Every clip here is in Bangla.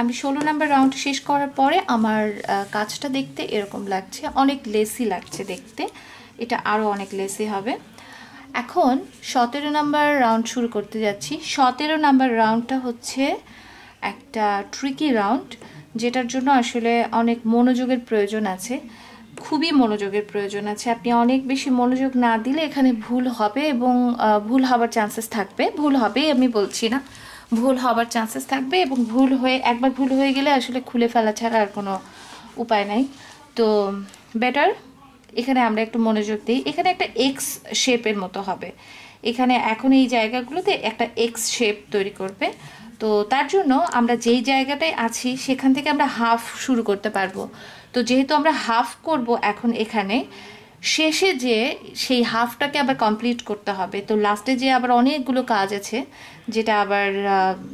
আমি 16 নাম্বার রাউন্ড শেষ করার পরে আমার কাজটা দেখতে এরকম লাগছে, অনেক লেসি লাগছে দেখতে, এটা আরও অনেক লেসি হবে। এখন 17 নাম্বার রাউন্ড শুরু করতে যাচ্ছি। 17 নাম্বার রাউন্ডটা হচ্ছে একটা ট্রিকি রাউন্ড, যেটার জন্য আসলে অনেক মনোযোগের প্রয়োজন আছে, খুবই মনোযোগের প্রয়োজন আছে। আপনি অনেক বেশি মনোযোগ না দিলে এখানে ভুল হবে এবং ভুল হবার চান্সেস থাকবে। ভুল হবে আমি বলছি না, ভুল হবার চান্সেস থাকবে এবং একবার ভুল হয়ে গেলে আসলে খুলে ফেলা ছাড়া আর কোনো উপায় নাই। তো বেটার এখানে আমরা একটু মনোযোগ দিই। এখানে একটা এক্স শেপের মতো হবে, এখানে এখন এই জায়গাগুলোতে একটা এক্স শেপ তৈরি করবে। তো তার জন্য আমরা যেই জায়গাটায় আছি সেখান থেকে আমরা হাফ শুরু করতে পারবো। তো যেহেতু আমরা হাফ করব এখন এখানে, শেষে যে সেই হাফটাকে আবার কমপ্লিট করতে হবে। তো লাস্টে যে আবার অনেকগুলো কাজ আছে যেটা আবার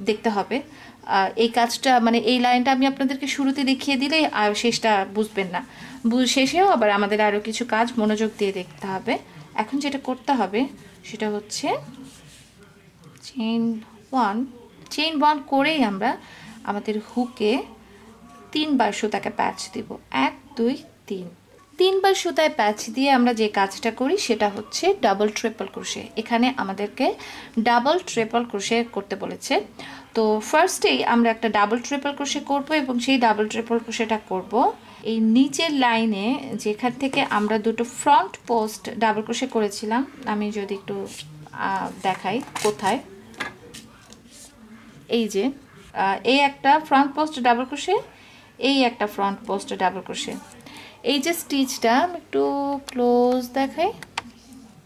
দেখতে হবে। এই কাজটা মানে এই লাইনটা আমি আপনাদেরকে শুরুতে দেখিয়ে দিলে আর শেষটা বুঝবেন না, শেষেও আবার আমাদের আরও কিছু কাজ মনোযোগ দিয়ে দেখতে হবে। এখন যেটা করতে হবে সেটা হচ্ছে চেইন 1 করেই আমরা আমাদের হুকে 3বার সুতাকে প্যাচ দিব। 1 2 3, 3বার সুতায় প্যাচ দিয়ে আমরা যে কাজটা করি সেটা হচ্ছে ডাবল ট্রিপল ক্রোশে। এখানে আমাদেরকে ডাবল ট্রিপল ক্রোশে করতে বলেছে। তো ফার্স্টেই আমরা একটা ডাবল ট্রিপল ক্রোশে করব এবং সেই ডাবল ট্রিপল ক্রোশেটা করব এই নিচের লাইনে, যেখান থেকে আমরা দুটো ফ্রন্ট পোস্ট ডাবল ক্রোশে করেছিলাম। আমি যদি একটু দেখাই কোথায়, এই যে এই একটা ফ্রন্ট পোস্ট ডাবল ক্রোশে, এই একটা ফ্রন্ট পোস্ট ডাবল ক্রোশে। এই যে স্টিচটা আমি একটু ক্লোজ দেখাই,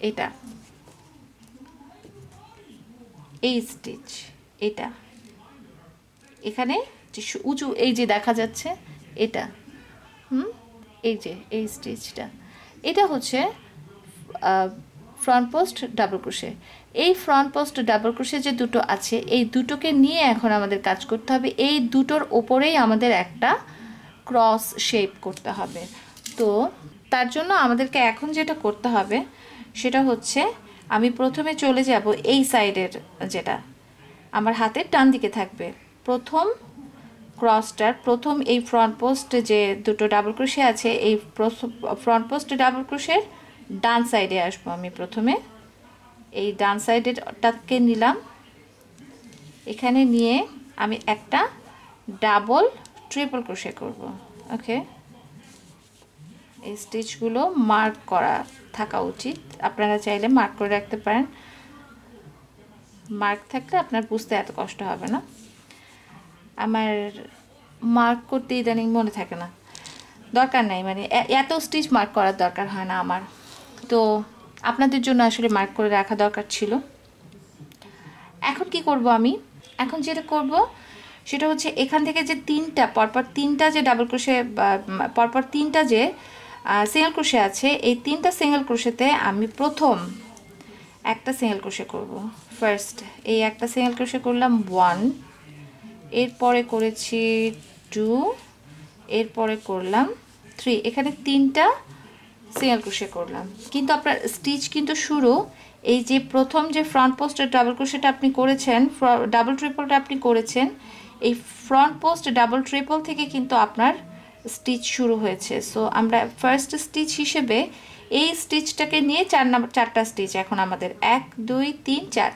এটা এই স্টিচ, এটা এখানে উঁচু এই যে দেখা যাচ্ছে এটা, এই যে এই স্টিচটা, এটা হচ্ছে ফ্রন্ট পোস্ট ডাবল ক্রোশে। এই ফ্রন্ট পোস্ট ডাবল ক্রোশে যে দুটো আছে এই দুটোকে নিয়ে এখন আমাদের কাজ করতে হবে। এই দুটোর ওপরেই আমাদের একটা ক্রস শেপ করতে হবে। তো তার জন্য আমাদেরকে এখন যেটা করতে হবে সেটা হচ্ছে আমি প্রথমে চলে যাব এই সাইডের, যেটা আমার হাতের ডান দিকে থাকবে, প্রথম ক্রসটার প্রথম এই ফ্রন্ট পোস্ট যে দুটো ডাবল ক্রোশে আছে এই ফ্রন্ট পোস্ট ডাবল ক্রোশের ডান সাইডে আসবো। আমি প্রথমে এই ডান সাইডেরটাকে নিলাম, এখানে নিয়ে আমি একটা ডাবল ট্রিপল ক্রোশে করব। ওকে, এই স্টিচগুলো মার্ক করা থাকা উচিত, আপনারা চাইলে মার্ক করে রাখতে পারেন, মার্ক থাকলে আপনার বুঝতে এত কষ্ট হবে না। আমার মার্ক করতে ইদানিং মনে থাকে না, দরকার নাই, মানে এত স্টিচ মার্ক করার দরকার হয় না আমার, তো আপনাদের জন্য আসলে মার্ক করে রাখা দরকার ছিল। এখন কি করব আমি, এখন যেটা করব সেটা হচ্ছে এখান থেকে যে পরপর তিনটা যে ডাবল ক্রোশে পরপর তিনটা যে সিঙ্গেল ক্রোশে আছে, এই তিনটা সিঙ্গেল ক্রোশেতে আমি প্রথম একটা সিঙ্গেল ক্রোশে করব। ফার্স্ট এই একটা সিঙ্গেল ক্রোশে করলাম 1, এরপরে করেছি 2, এরপরে করলাম 3, এখানে তিনটা সিঙ্গেল ক্রোশে করলাম। কিন্তু আপনার স্টিচ কিন্তু শুরু এই যে প্রথম যে ফ্রন্ট পোস্টের ডাবল ক্রোশেটা আপনি করেছেন, ডাবল ট্রিপলটা আপনি করেছেন, এই ফ্রন্ট পোস্ট ডাবল ট্রিপল থেকে কিন্তু আপনার স্টিচ শুরু হয়েছে। সো আমরা ফার্স্ট স্টিচ হিসেবে এই স্টিচটাকে নিয়ে চারটা স্টিচ এখন আমাদের 1 2 3 4।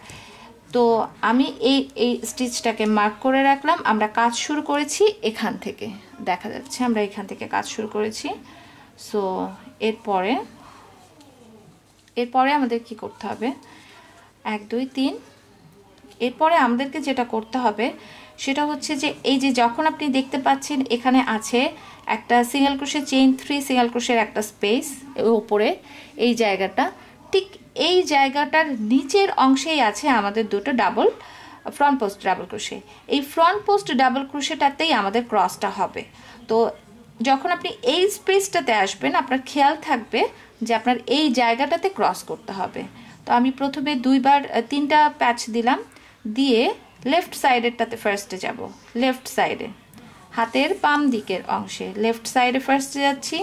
তো আমি এই স্টিচটাকে মার্ক করে রাখলাম। আমরা কাজ শুরু করেছি এখান থেকে, দেখা যাচ্ছে আমরা এখান থেকে কাজ শুরু করেছি। সো এরপরে আমাদের কি করতে হবে, 1 2 3, এরপরে আমাদেরকে যেটা করতে হবে সেটা হচ্ছে যে এই যে যখন আপনি দেখতে পাচ্ছেন এখানে আছে একটা সিঙ্গেল ক্রোশে চেইন 3 সিঙ্গেল ক্রোশের একটা স্পেস উপরে, এই জায়গাটা, ঠিক এই জায়গাটার নিচের অংশেই আছে আমাদের দুটো double front post double crochet. এই ফ্রন্ট পোস্ট ডাবল ক্রোশেটাতেই আমাদের ক্রসটা হবে। তো যখন আপনি এই স্পেসটাতে আসবেন আপনার খেয়াল থাকবে যে আপনার এই জায়গাটাতে ক্রস করতে হবে। তো আমি প্রথমে 3টা প্যাচ দিলাম, দিয়ে লেফট সাইডেরটাতে ফার্স্টে যাব, লেফট সাইডে হাতের বাম দিকের অংশে লেফট সাইডে ফার্স্টে যাচ্ছি,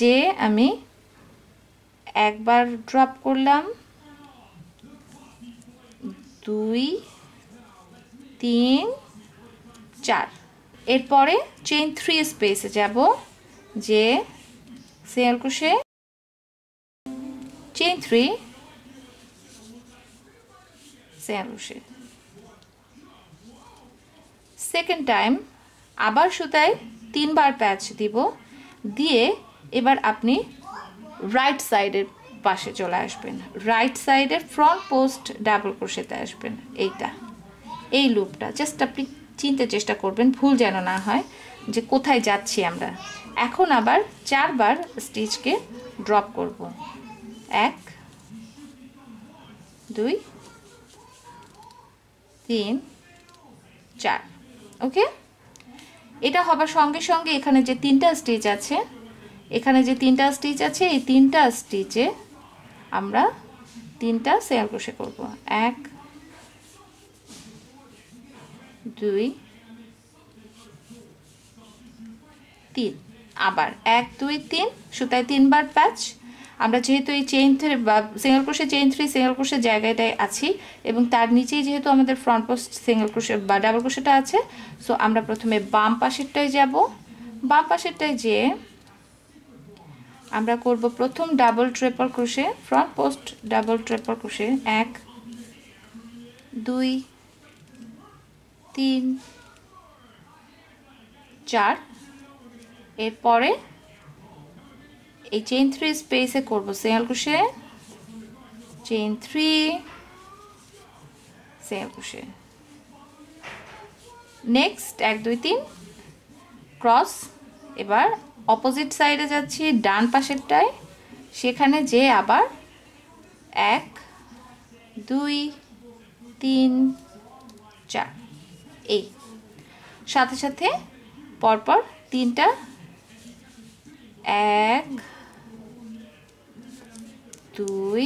যে আমি একবার ড্রপ করলাম, 2 3 4, এরপরে চেইন 3 স্পেসে যাব, যে single crochet, chain 3, single crochet. Second time আবার সুতায় 3 বার প্যাচ দিব, দিয়ে এবার আপনি রাইট সাইডের পাশে চলে আসবেন, রাইট সাইডের ফ্রন্ট পোস্ট ডাবল ক্রোশেতে আসবেন। এই লুপটা জাস্ট আপনি চিনতে চেষ্টা করবেন, ভুল যেন না হয় যে কোথায় যাচ্ছি আমরা। এখন আবার 4 বার স্টিচকে ড্রপ করব, 1 2 3 4। ওকে, এটা হবার সঙ্গে সঙ্গে এখানে যে 3টা স্টিচ আছে, এই 3টা স্টিচে আমরা 3টা সিঙ্গেল ক্রোশে করব, 1 2 3। আবার 1 2 3 সুতায় 3 বার প্যাচ। আমরা যেহেতু এই চেইন 3 বা single crochet chain 3 single crochet জায়গাটায় আছি এবং তার নিচেই যেহেতু আমাদের ফ্রন্ট পোস্ট সিঙ্গেল ক্রোশে বা ডাবল ক্রোশেটা আছে, সো আমরা প্রথমে বাম পাশেরটায় যাব। বাম পাশেরটায় যেয়ে আমরা করব প্রথম double triple crochet, front post double triple crochet, 1 2 3 4। এরপরে এই চেইন 3 স্পেসে করব single crochet, chain 3 single crochet. Next 1 2 3 cross. এবার অপোজিট সাইডে যাচ্ছি, ডান পাশেরটায়, সেখানে যে আবার 1 2 3 4। এই সাথে সাথে পরপর 3টা 1 2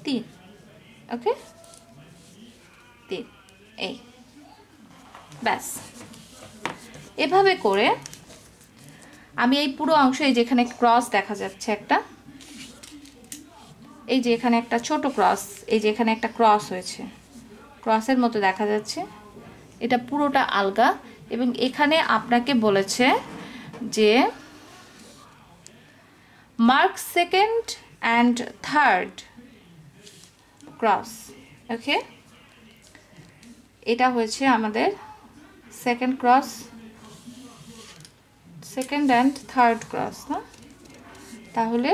3। ওকে, 3। এই ব্যাস, এভাবে করে আমি এই পুরো অংশে, যেখানে ক্রস দেখা যাচ্ছে একটা, এই যে এখানে একটা ছোট ক্রস, এই যে এখানে একটা ক্রস হয়েছে, ক্রসের মতো দেখা যাচ্ছে, এটা পুরোটা আলগা। এবং এখানে আপনাকে বলেছে যে mark second and third cross. Okay, এটা হয়েছে আমাদের second cross, second and third cross না? তাহলে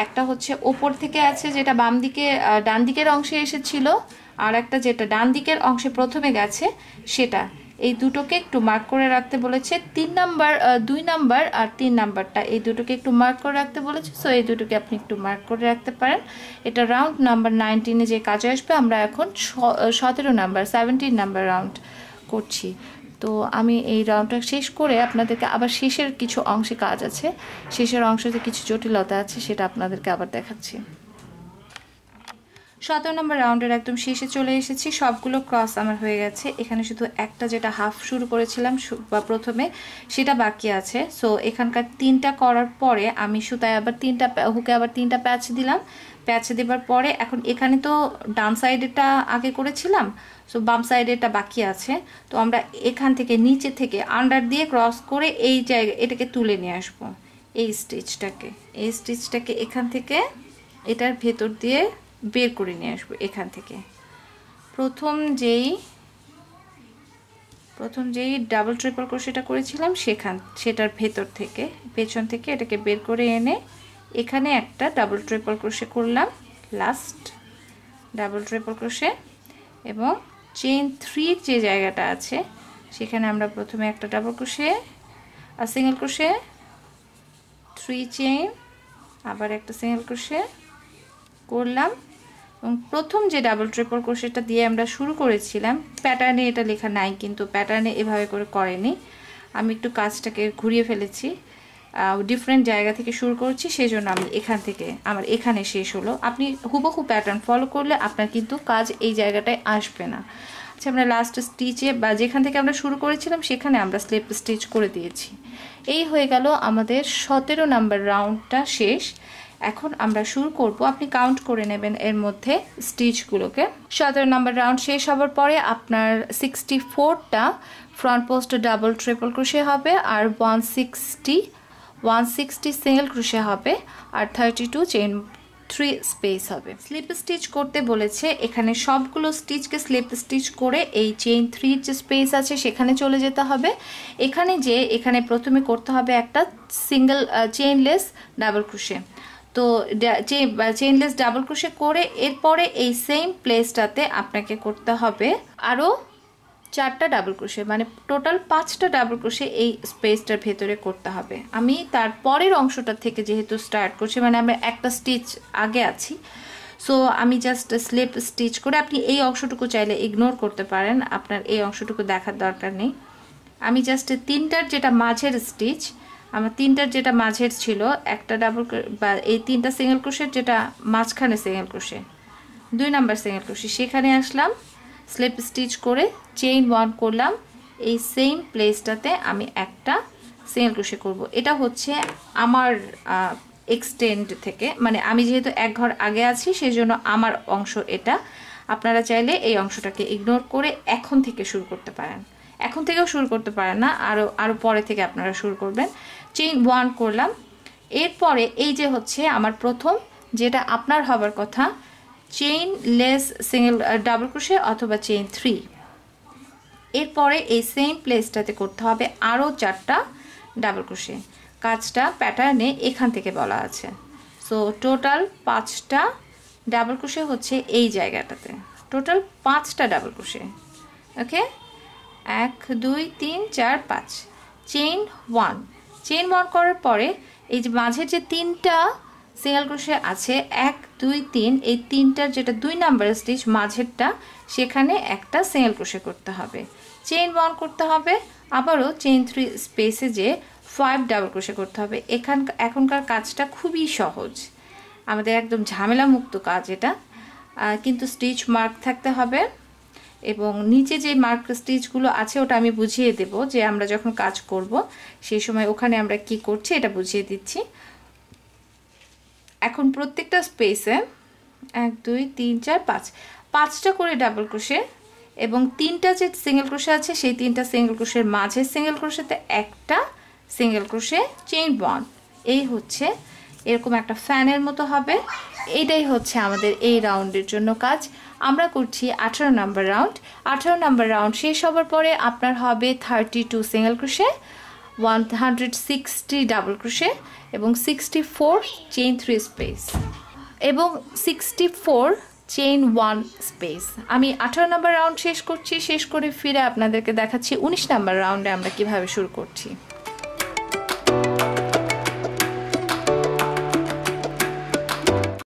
একটা হচ্ছে ওপর থেকে আছে, যেটা বাম দিকে ডান দিকের অংশে এসেছিল, আর একটা যেটা ডান দিকের অংশে প্রথমে গেছে সেটা। এই দুটোকে একটু মার্ক করে রাখতে বলেছে, 3 নাম্বার 2 নাম্বার আর 3 নাম্বারটা, এই দুটোকে একটু মার্ক করে রাখতে বলেছে। সো এই দুটোকে আপনি একটু মার্ক করে রাখতে পারেন। এটা রাউন্ড নাম্বার 19-এ যে কাজে আসবে। আমরা এখন 17 নাম্বার 17 নাম্বার রাউন্ড করছি। তো আমি এই রাউন্ডটা শেষ করে আপনাদেরকে আবার শেষের কিছু অংশে কাজ আছে, শেষের অংশতে কিছু জটিলতা আছে, সেটা আপনাদেরকে আবার দেখাচ্ছি। 17 নম্বর রাউন্ডের একদম শেষে চলে এসেছি, সবগুলো ক্রস আমার হয়ে গেছে। এখানে শুধু একটা যেটা হাফ শুরু করেছিলাম বা প্রথমে, সেটা বাকি আছে। সো এখানকার 3টা করার পরে আমি সুতায় আবার 3টা হুকে আবার 3টা প্যাচ দিলাম। প্যাচ দেবার পরে এখন এখানে তো ডান সাইডেটা আগে করেছিলাম, সো বাম সাইডেটা বাকি আছে। তো আমরা এখান থেকে নিচে থেকে আন্ডার দিয়ে ক্রস করে এই জায়গা এটাকে তুলে নিয়ে আসবো, এই স্টিচটাকে এখান থেকে এটার ভেতর দিয়ে বের করে নিয়ে আসবো। এখান থেকে প্রথম যেই ডাবল ট্রিপল ক্রোশেটা করেছিলাম সেটার ভেতর থেকে পেছন থেকে এটাকে বের করে এনে এখানে একটা ডাবল ট্রিপল ক্রোশে করলাম, লাস্ট ডাবল ট্রিপল ক্রোশে। এবং চেইন 3 যে জায়গাটা আছে সেখানে আমরা প্রথমে একটা ডাবল ক্রোশে আর সিঙ্গেল ক্রোশে, 3 চেইন, আবার একটা সিঙ্গেল ক্রোশে করলাম। এবং প্রথম যে ডাবল ট্রিপল ক্রোশেটা দিয়ে আমরা শুরু করেছিলাম, প্যাটার্নে এটা লেখা নাই, কিন্তু প্যাটার্নে এভাবে করে করেনি, আমি একটু কাজটাকে ঘুরিয়ে ফেলেছি, ডিফারেন্ট জায়গা থেকে শুরু করছি, সেই জন্য আমি এখান থেকে আমার এখানে শেষ হলো। আপনি হুবহু প্যাটার্ন ফলো করলে আপনার কিন্তু কাজ এই জায়গাটায় আসবে না। আচ্ছা, আমরা লাস্ট স্টিচে বা যেখান থেকে আমরা শুরু করেছিলাম সেখানে আমরা স্লিপ স্টিচ করে দিয়েছি। এই হয়ে গেল আমাদের 17 নাম্বার রাউন্ডটা শেষ। এখন আমরা শুরু করব। আপনি কাউন্ট করে নেবেন এর মধ্যে স্টিচগুলোকে। 17 নম্বর রাউন্ড শেষ হবার পরে আপনার 64টা front post double triple crochet হবে, আর 160 সিঙ্গেল ক্রোশে হবে, আর 32 চেইন 3 স্পেস হবে। স্লিপ স্টিচ করতে বলেছে, এখানে সবগুলো স্টিচকে স্লিপ স্টিচ করে এই চেইন 3 যে স্পেস আছে সেখানে চলে যেতে হবে। এখানে প্রথমে করতে হবে একটা সিঙ্গেল চেইনলেস ডাবল ক্রোশে। তো চেইনলেস ডাবল ক্রোশে করে এরপরে এই সেম প্লেসটাতে আপনাকে করতে হবে আরও 4টা ডাবল ক্রোশে, মানে টোটাল 5টা ডাবল ক্রোশে এই স্পেসটার ভেতরে করতে হবে। আমি তার পরের অংশটা থেকে যেহেতু স্টার্ট করছি, মানে আমি একটা স্টিচ আগে আছি, সো আমি জাস্ট স্লিপ স্টিচ করে, আপনি এই অংশটুকু চাইলে ইগনোর করতে পারেন, আপনার এই অংশটুকু দেখার দরকার নেই। আমি জাস্ট 3টার যেটা মাঝের স্টিচ, আমার 3টার যেটা মাঝের ছিল, একটা ডাবল বা এই 3টা সিঙ্গেল ক্রোশের যেটা মাঝখানে single crochet 2 number single crochet, সেখানে আসলাম, স্লিপ স্টিচ করে চেইন 1 করলাম, এই সেম প্লেসটাতে আমি একটা সিঙ্গেল ক্রোশে করব। এটা হচ্ছে আমার এক্সটেন্ড থেকে, মানে আমি যেহেতু এক ঘর আগে আছি সেই জন্য আমার অংশ এটা। আপনারা চাইলে এই অংশটাকে ইগনোর করে এখন থেকে শুরু করতে পারেন, এখন থেকেও শুরু করতে পারেন না, আরও পরে থেকে আপনারা শুরু করবেন। চেইন 1 করলাম, এরপরে এই যে হচ্ছে আমার প্রথম যেটা আপনার হবার কথা, chain less single double crochet অথবা চেইন 3। এরপরে এই সেম প্লেসটাতে করতে হবে আরও 4টা ডাবল ক্রোশে। কাজটা প্যাটার্নে এখান থেকে বলা আছে। সো টোটাল 5টা ডাবল ক্রোশে হচ্ছে এই জায়গাটাতে, টোটাল 5টা ডাবল ক্রোশে। ওকে, 1 2 3 4 5। চেইন 1 করার পরে এই যে মাঝে যে 3টা সিঙ্গেল ক্রোশে আছে 1 2 3, এই 3টার যেটা 2 নাম্বার স্টিচ মাঝেরটা, সেখানে একটা সিঙ্গেল ক্রোশে করতে হবে। চেইন 1 করতে হবে, আবারও চেইন 3 স্পেসে যে 5 ডাবল ক্রোশে করতে হবে। এখনকার কাজটা খুবই সহজ, আমাদের একদম ঝামেলা মুক্ত কাজ এটা, কিন্তু স্টিচ মার্ক থাকতে হবে, এবং নিচে যে মার্ক স্টিচগুলো আছে ওটা আমি বুঝিয়ে দেব যে আমরা যখন কাজ করব সেই সময় ওখানে আমরা কি করছি এটা বুঝিয়ে দিচ্ছি। এখন প্রত্যেকটা স্পেসে 1 2 3 4 5 5টা করে ডাবল ক্রোশে, এবং 3টা যে সিঙ্গেল ক্রোশে আছে সেই 3টা সিঙ্গেল ক্রোশের মাঝে সিঙ্গেল ক্রোশেতে একটা সিঙ্গেল ক্রোশে, চেইন 1। এই হচ্ছে এরকম একটা ফ্যানের মতো হবে। এইটাই হচ্ছে আমাদের এই রাউন্ডের জন্য কাজ। আমরা করছি 18 নাম্বার রাউন্ড। 18 নাম্বার রাউন্ড শেষ হবার পরে আপনার হবে 32 সিঙ্গেল ক্রোশে, 160 ডাবল ক্রোশে, এবং 64 চেইন 3 স্পেস, এবং 64 চেইন 1 স্পেস। আমি 18 নাম্বার রাউন্ড শেষ করছি, শেষ করে ফিরে আপনাদেরকে দেখাচ্ছি 19 নাম্বার রাউন্ডে আমরা কিভাবে শুরু করছি।